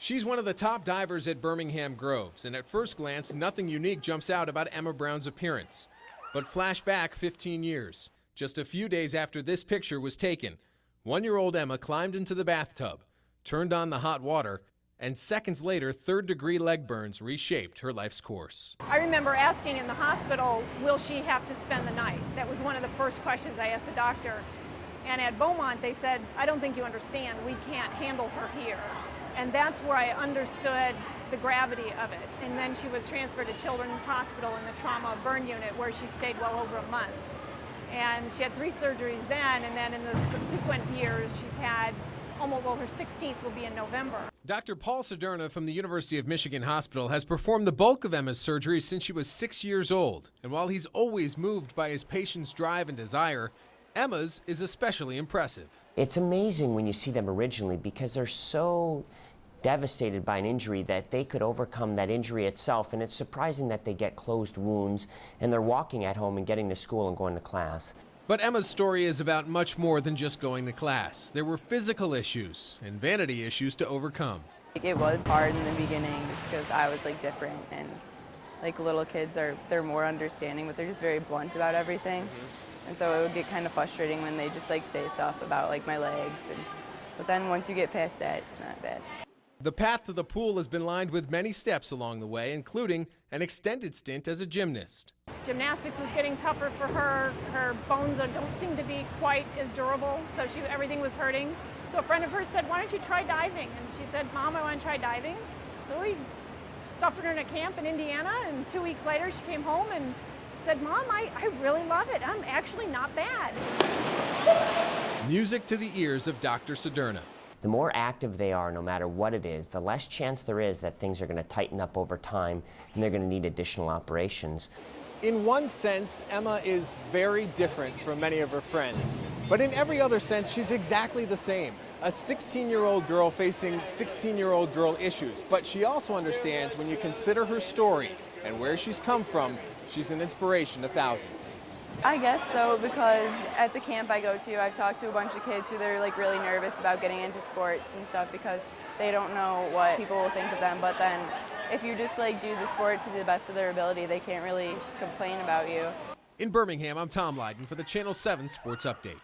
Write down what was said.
She's one of the top divers at Birmingham Groves, and at first glance, nothing unique jumps out about Emma Brown's appearance. But flash back 15 years. Just a few days after this picture was taken, one-year-old Emma climbed into the bathtub, turned on the hot water, and seconds later, third-degree leg burns reshaped her life's course. I remember asking in the hospital, will she have to spend the night? That was one of the first questions I asked the doctor. And at Beaumont, they said, I don't think you understand. We can't handle her here. And that's where I understood the gravity of it. And then she was transferred to Children's Hospital in the trauma burn unit, where she stayed well over a month. And she had 3 surgeries then, and then in the subsequent years, she's had almost, well, her 16th will be in November. Dr. Paul Soderna from the University of Michigan Hospital has performed the bulk of Emma's surgery since she was 6 years old. And while he's always moved by his patient's drive and desire, Emma's is especially impressive. It's amazing when you see them originally because they're so devastated by an injury that they could overcome that injury itself, and it's surprising that they get closed wounds and they're walking at home and getting to school and going to class. But Emma's story is about much more than just going to class. There were physical issues and vanity issues to overcome. It was hard in the beginning just because I was different, and little kids they're more understanding, but they're just very blunt about everything. And so it would get kind of frustrating when they just say stuff about my legs, but then once you get past that, it's not bad. The path to the pool has been lined with many steps along the way, including an extended stint as a gymnast. Gymnastics was getting tougher for her. Her bones don't seem to be quite as durable, so everything was hurting. So a friend of hers said, why don't you try diving? And she said, Mom, I want to try diving. So we stuffed her in a camp in Indiana, and 2 weeks later she came home and said, Mom, I really love it. I'm actually not bad. Music to the ears of Dr. Soderna. The more active they are, no matter what it is, the less chance there is that things are going to tighten up over time and they're going to need additional operations. In one sense, Emma is very different from many of her friends. But in every other sense, she's exactly the same. A 16-year-old girl facing 16-year-old girl issues. But she also understands when you consider her story and where she's come from, she's an inspiration to thousands. I guess so, because at the camp I go to, I've talked to a bunch of kids who they're really nervous about getting into sports and stuff because they don't know what people will think of them. But then if you just do the sport to the best of their ability, they can't really complain about you. In Birmingham, I'm Tom Leyden for the Channel 7 Sports Update.